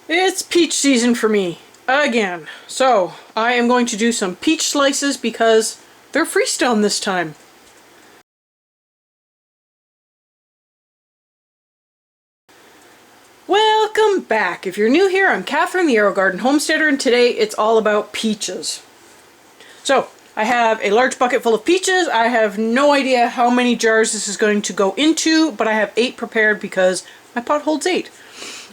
It's peach season for me, again. So, I am going to do some peach slices because they're freestone this time. Welcome back. If you're new here, I'm Kathryn, the Aerogarden Homesteader, and today it's all about peaches. So, I have a large bucket full of peaches. I have no idea how many jars this is going to go into, but I have 8 prepared because my pot holds 8.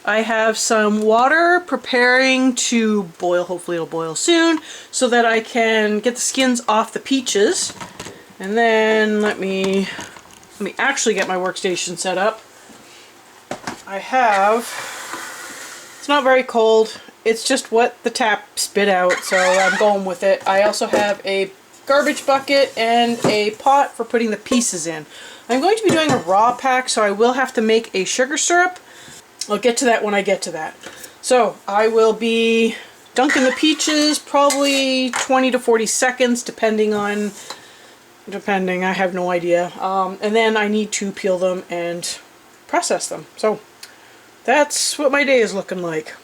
I have some water preparing to boil. Hopefully it'll boil soon so that I can get the skins off the peaches. And then let me actually get my workstation set up. I have, it's not very cold, it's just what the tap spit out, so I'm going with it. I also have a garbage bucket and a pot for putting the pieces in. I'm going to be doing a raw pack, so I will have to make a sugar syrup. I'll get to that when I get to that. So I will be dunking the peaches probably 20 to 40 seconds depending, I have no idea. And then I need to peel them and process them. So that's what my day is looking like.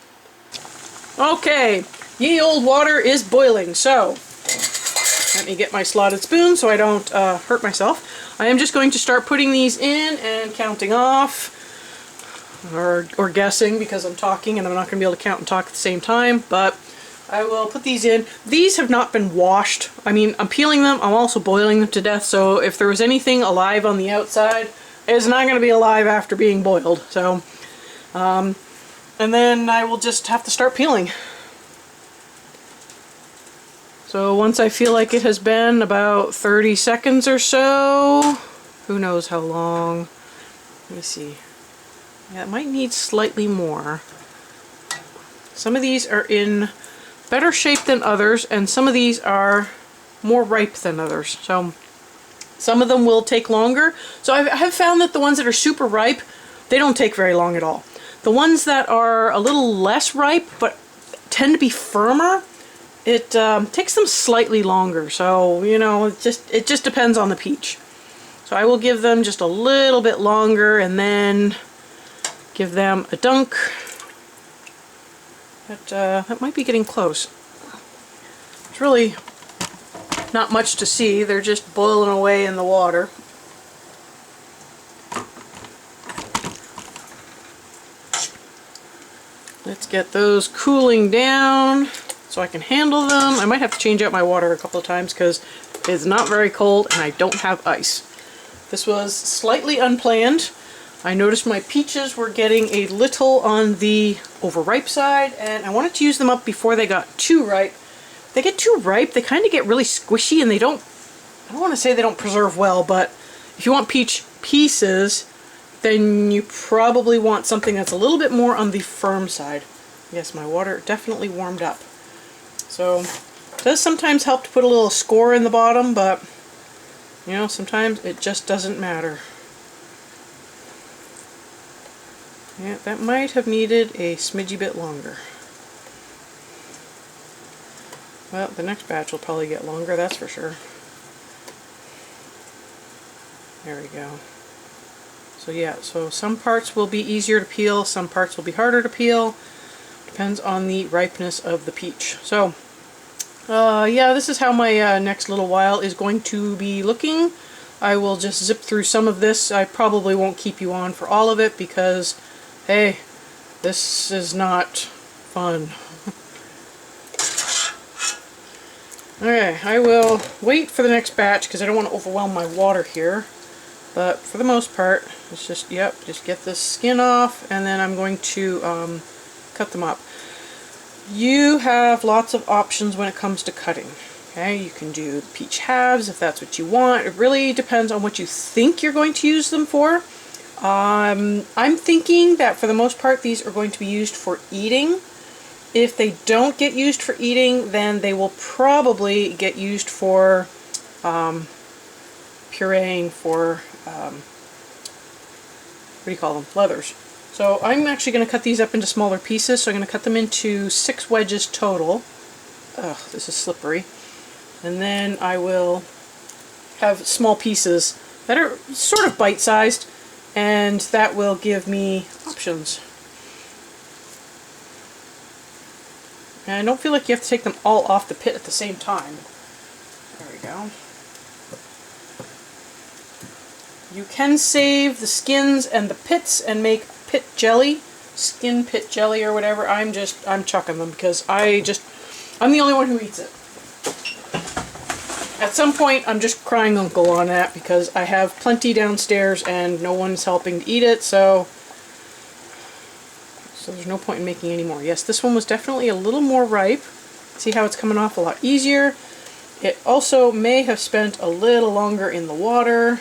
Okay, ye old water is boiling, so let me get my slotted spoon so I don't hurt myself. I am just going to start putting these in and counting off. Or guessing, because I'm talking and I'm not going to be able to count and talk at the same time, but I will put these in. These have not been washed. I mean, I'm peeling them, I'm also boiling them to death, so if there was anything alive on the outside, it's not going to be alive after being boiled. So, and then I will just have to start peeling. So once I feel like it has been about 30 seconds or so, who knows how long, let me see. Yeah, it might need slightly more. Some of these are in better shape than others, and some of these are more ripe than others. So some of them will take longer. So I have found that the ones that are super ripe, they don't take very long at all. The ones that are a little less ripe but tend to be firmer, it takes them slightly longer. So, you know, it just depends on the peach. So I will give them just a little bit longer and then give them a dunk. But that might be getting close. It's really not much to see. They're just boiling away in the water. Let's get those cooling down so I can handle them. I might have to change out my water a couple of times because it's not very cold and I don't have ice. This was slightly unplanned. I noticed my peaches were getting a little on the overripe side, and I wanted to use them up before they got too ripe. If they get too ripe, they kind of get really squishy, and I don't want to say they don't preserve well, but if you want peach pieces, then you probably want something that's a little bit more on the firm side. Yes, my water definitely warmed up. So, it does sometimes help to put a little score in the bottom, but, you know, sometimes it just doesn't matter. Yeah, that might have needed a smidgy bit longer. Well, the next batch will probably get longer, that's for sure. There we go. So yeah, so some parts will be easier to peel, some parts will be harder to peel. Depends on the ripeness of the peach. So, yeah, this is how my next little while is going to be looking. I will just zip through some of this. I probably won't keep you on for all of it because, hey, this is not fun. Okay, I will wait for the next batch because I don't want to overwhelm my water here. But for the most part, it's just, yep, just get this skin off and then I'm going to cut them up. You have lots of options when it comes to cutting. Okay, you can do peach halves if that's what you want. It really depends on what you think you're going to use them for. I'm thinking that for the most part these are going to be used for eating. If they don't get used for eating, then they will probably get used for pureeing for, what do you call them, leathers. So I'm actually going to cut these up into smaller pieces, so I'm going to cut them into 6 wedges total. Ugh, this is slippery. And then I will have small pieces that are sort of bite-sized, and that will give me options. And I don't feel like you have to take them all off the pit at the same time. There we go. You can save the skins and the pits and make pit jelly, skin pit jelly or whatever. I'm chucking them because I'm the only one who eats it. At some point, I'm just crying uncle on that because I have plenty downstairs and no one's helping to eat it, so there's no point in making any more. Yes, this one was definitely a little more ripe. See how it's coming off a lot easier. It also may have spent a little longer in the water.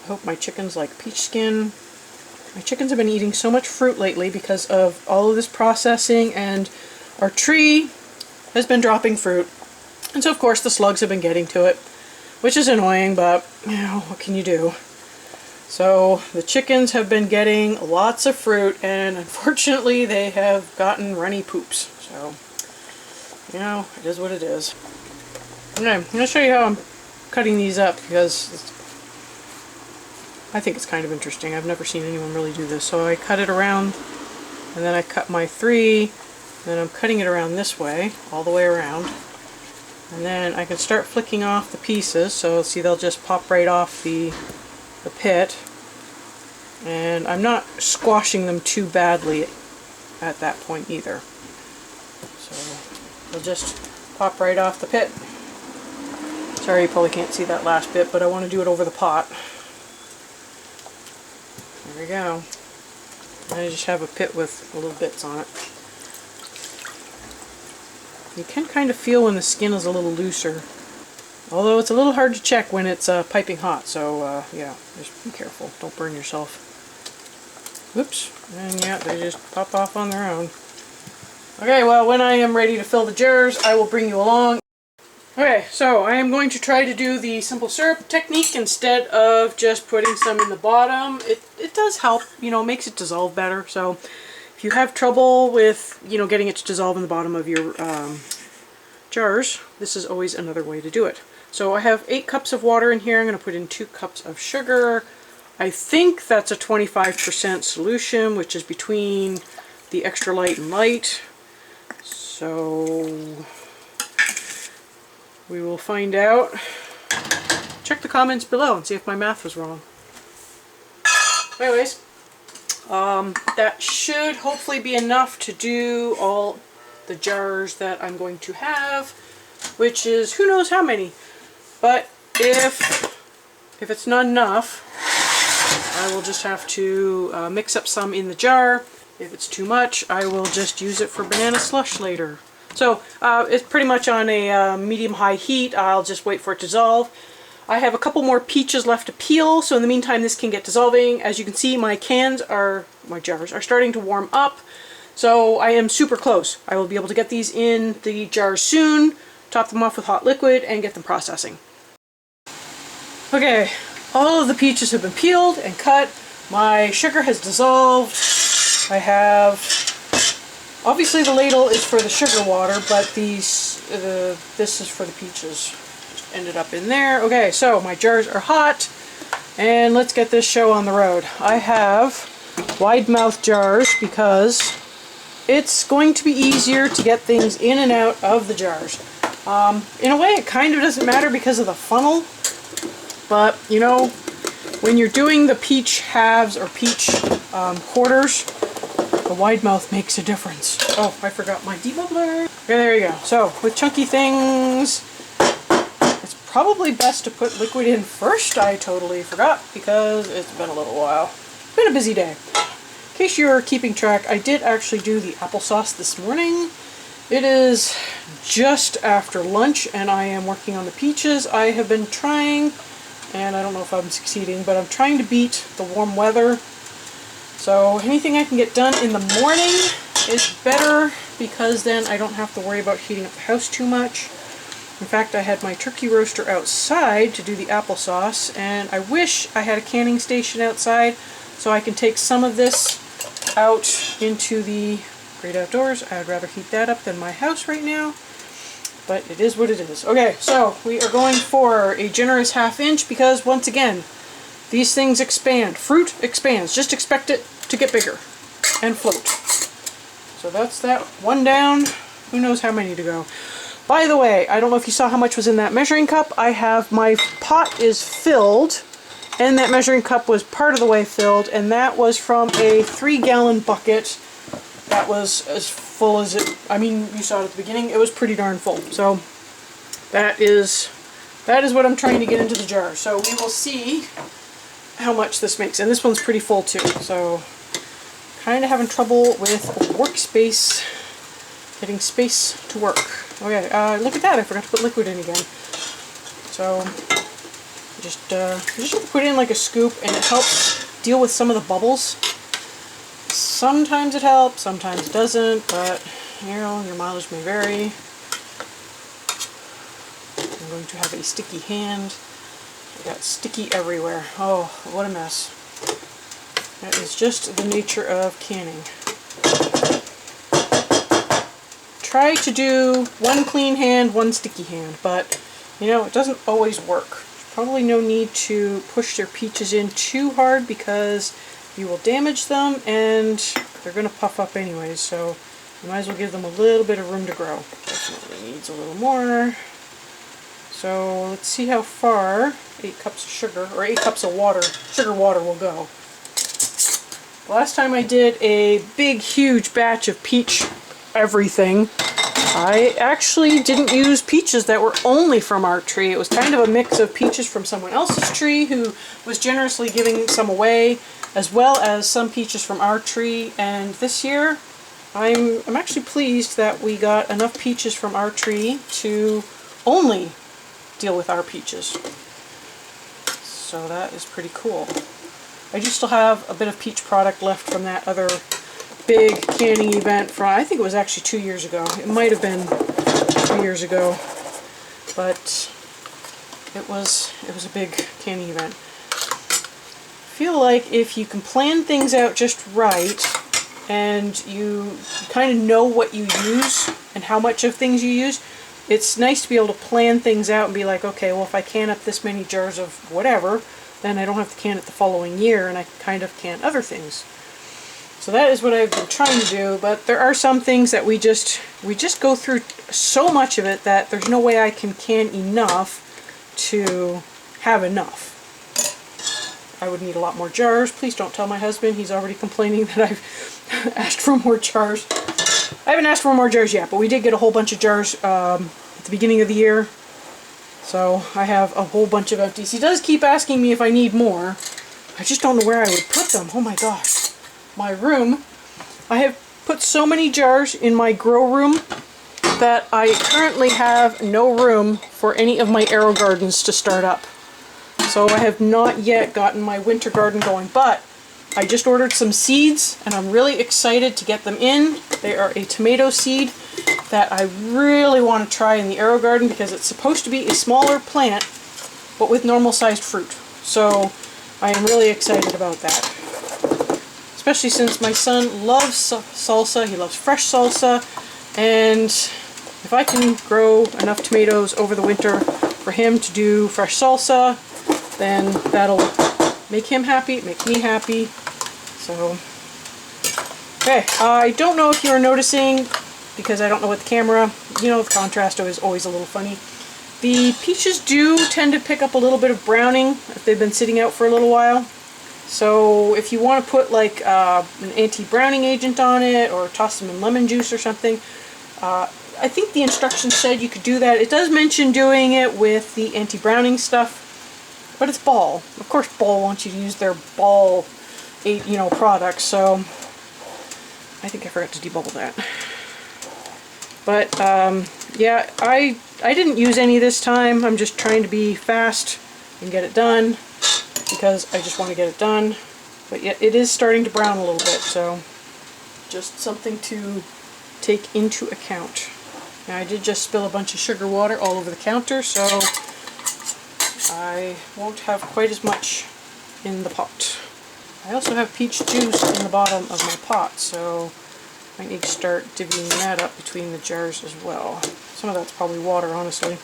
I hope my chickens like peach skin. My chickens have been eating so much fruit lately because of all of this processing, and our tree has been dropping fruit. And so of course the slugs have been getting to it, which is annoying, but you know, what can you do? So the chickens have been getting lots of fruit, and unfortunately they have gotten runny poops. So, you know, it is what it is. Okay, I'm going to show you how I'm cutting these up because I think it's kind of interesting. I've never seen anyone really do this. So I cut it around, and then I cut my 3, and then I'm cutting it around this way, all the way around. And then I can start flicking off the pieces, so see they'll just pop right off the pit. And I'm not squashing them too badly at that point either. So they'll just pop right off the pit. Sorry, you probably can't see that last bit, but I want to do it over the pot. There we go. And I just have a pit with little bits on it. You can kind of feel when the skin is a little looser. Although it's a little hard to check when it's piping hot, so yeah, just be careful. Don't burn yourself. Whoops. And yeah, they just pop off on their own. Okay, well, when I am ready to fill the jars, I will bring you along. Okay, so I am going to try to do the simple syrup technique instead of just putting some in the bottom. It does help, you know, makes it dissolve better. So if you have trouble with, you know, getting it to dissolve in the bottom of your jars, this is always another way to do it. So I have 8 cups of water in here. I'm going to put in 2 cups of sugar. I think that's a 25% solution, which is between the extra light and light. So we will find out. Check the comments below and see if my math was wrong. Anyways, that should hopefully be enough to do all the jars that I'm going to have, which is who knows how many. But if it's not enough, I will just have to mix up some in the jar. If it's too much, I will just use it for banana slush later. So it's pretty much on a medium-high heat. I'll just wait for it to dissolve. I have a couple more peaches left to peel, so in the meantime this can get dissolving. As you can see, my jars are starting to warm up, so I am super close. I will be able to get these in the jars soon, top them off with hot liquid, and get them processing. Okay, all of the peaches have been peeled and cut. My sugar has dissolved. I have, obviously the ladle is for the sugar water, but this is for the peaches. Just ended up in there. Okay, so my jars are hot, and let's get this show on the road. I have wide mouth jars because it's going to be easier to get things in and out of the jars. In a way, it kind of doesn't matter because of the funnel, but you know, when you're doing the peach halves or peach quarters, the wide mouth makes a difference. Oh, I forgot my debubbler. Okay, there you go. So, with chunky things, it's probably best to put liquid in first. I totally forgot because it's been a little while. It's been a busy day. In case you're keeping track, I did actually do the applesauce this morning. It is just after lunch and I am working on the peaches. I have been trying, and I don't know if I'm succeeding, but I'm trying to beat the warm weather. So anything I can get done in the morning is better because then I don't have to worry about heating up the house too much. In fact, I had my turkey roaster outside to do the applesauce, and I wish I had a canning station outside so I can take some of this out into the great outdoors. I'd rather heat that up than my house right now, but it is what it is. Okay, so we are going for a generous 1/2 inch because once again, these things expand. Fruit expands. Just expect it to get bigger and float. So that's that one down. who knows how many to go. By the way, I don't know if you saw how much was in that measuring cup. My pot is filled, and that measuring cup was part of the way filled, and that was from a 3-gallon bucket that was as full as it, I mean, you saw it at the beginning, it was pretty darn full. So that is what I'm trying to get into the jar. So we will see how much this makes. And this one's pretty full too, so kind of having trouble with workspace, getting space to work. Okay, look at that, I forgot to put liquid in again. So just put it in like a scoop, and it helps deal with some of the bubbles. Sometimes it helps, sometimes it doesn't, but you know, your mileage may vary. I'm going to have a sticky hand. I got sticky everywhere. Oh, what a mess. That is just the nature of canning. Try to do one clean hand, one sticky hand, but you know, it doesn't always work. There's probably no need to push their peaches in too hard because you will damage them and they're going to puff up anyways, so you might as well give them a little bit of room to grow. Definitely needs a little more. So let's see how far 8 cups of sugar, or 8 cups of water, sugar water will go. Last time I did a big, huge batch of peach everything, I actually didn't use peaches that were only from our tree. It was kind of a mix of peaches from someone else's tree who was generously giving some away, as well as some peaches from our tree. And this year, I'm actually pleased that we got enough peaches from our tree to only deal with our peaches. So that is pretty cool. I do still have a bit of peach product left from that other big canning event from, I think it was actually 2 years ago. It might have been 2 years ago, but it was a big canning event. I feel like if you can plan things out just right and you kind of know what you use and how much of things you use, it's nice to be able to plan things out and be like, okay, well, if I can up this many jars of whatever, then I don't have to can it the following year, and I can kind of can other things. So that is what I've been trying to do, but there are some things that we just go through so much of it that there's no way I can enough to have enough. I would need a lot more jars. Please don't tell my husband. He's already complaining that I've asked for more jars. I haven't asked for more jars yet, but we did get a whole bunch of jars at the beginning of the year. So I have a whole bunch of empties. He does keep asking me if I need more. I just don't know where I would put them. Oh my gosh. My room. I have put so many jars in my grow room that I currently have no room for any of my Aerogardens to start up. So I have not yet gotten my winter garden going, but I just ordered some seeds and I'm really excited to get them in. They are a tomato seed that I really want to try in the Aerogarden because it's supposed to be a smaller plant but with normal sized fruit. So I am really excited about that. Especially since my son loves salsa, he loves fresh salsa, and if I can grow enough tomatoes over the winter for him to do fresh salsa, then that'll make him happy, make me happy. So, okay, I don't know if you're noticing, because I don't know what the camera, you know, the contrast is always a little funny. The peaches do tend to pick up a little bit of browning if they've been sitting out for a little while. So if you want to put like an anti-browning agent on it or toss them in lemon juice or something, I think the instructions said you could do that. It does mention doing it with the anti-browning stuff, but it's Ball. Of course Ball wants you to use their Ball, products, so I think I forgot to debubble that. But yeah, I didn't use any this time. I'm just trying to be fast and get it done because I just want to get it done. But yeah, it is starting to brown a little bit, so just something to take into account. Now I did just spill a bunch of sugar water all over the counter, so I won't have quite as much in the pot. I also have peach juice in the bottom of my pot, so I need to start divvying that up between the jars as well. Some of that's probably water, honestly.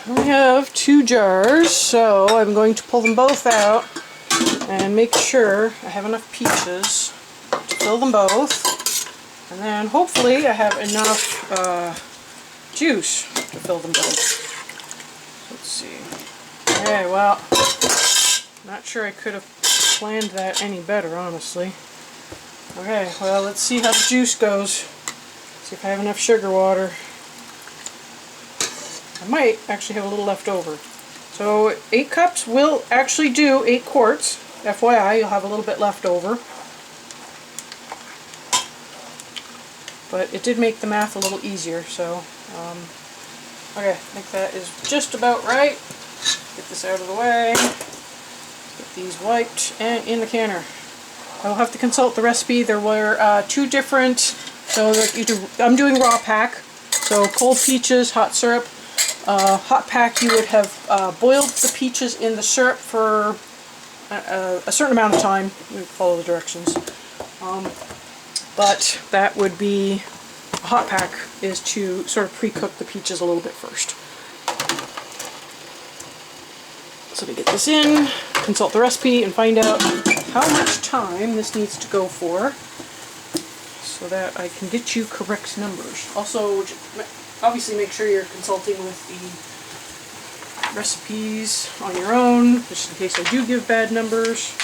We have 2 jars, so I'm going to pull them both out and make sure I have enough peaches to fill them both. And then hopefully I have enough juice to fill them both. Let's see. Okay, well, not sure I could have planned that any better, honestly. Okay, well, let's see how the juice goes. See if I have enough sugar water. I might actually have a little left over. So 8 cups will actually do 8 quarts. FYI, you'll have a little bit left over. But it did make the math a little easier, so okay, I think that is just about right. Get this out of the way. Get these wiped and in the canner. I will have to consult the recipe. There were 2 different, so I'm doing raw pack, so cold peaches, hot syrup. Hot pack, you would have boiled the peaches in the syrup for a certain amount of time. We follow the directions. But that would be, a hot pack is to sort of pre-cook the peaches a little bit first. So to get this in, consult the recipe and find out how much time this needs to go for so that I can get you correct numbers. Also, obviously make sure you're consulting with the recipes on your own, just in case I do give bad numbers.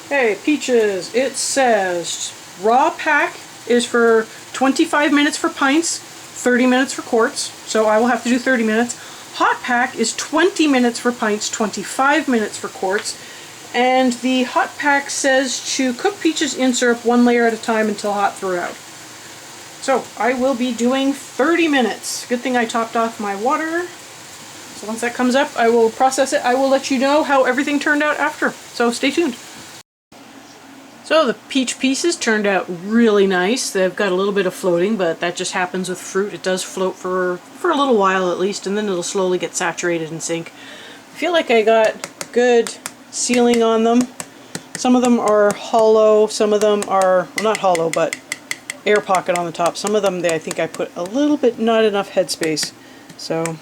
Okay, peaches, it says raw pack is for 25 minutes for pints, 30 minutes for quarts, so I will have to do 30 minutes. Hot pack is 20 minutes for pints, 25 minutes for quarts, and the hot pack says to cook peaches in syrup 1 layer at a time until hot throughout. So I will be doing 30 minutes. Good thing I topped off my water. So once that comes up, I will process it. I will let you know how everything turned out after. So stay tuned. So the peach pieces turned out really nice. They've got a little bit of floating, but that just happens with fruit. It does float for a little while at least, and then it'll slowly get saturated and sink. I feel like I got good sealing on them. Some of them are hollow, some of them are, well, not hollow, but air pocket on the top. Some of them, I think I put a little bit, not enough headspace. So,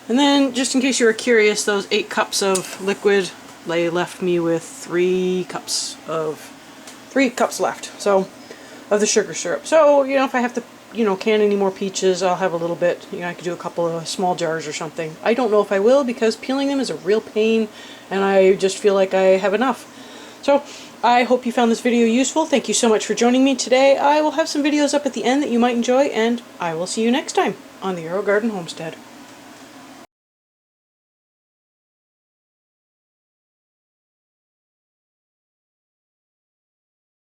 and then just in case you were curious, those 8 cups of liquid, they left me with 3 cups left. So, of the sugar syrup. So, you know, if I have to, you know, can any more peaches, I'll have a little bit. You know, I could do a couple of small jars or something. I don't know if I will because peeling them is a real pain, and I just feel like I have enough. So, I hope you found this video useful. Thank you so much for joining me today. I will have some videos up at the end that you might enjoy, and I will see you next time on the Aerogarden Homestead.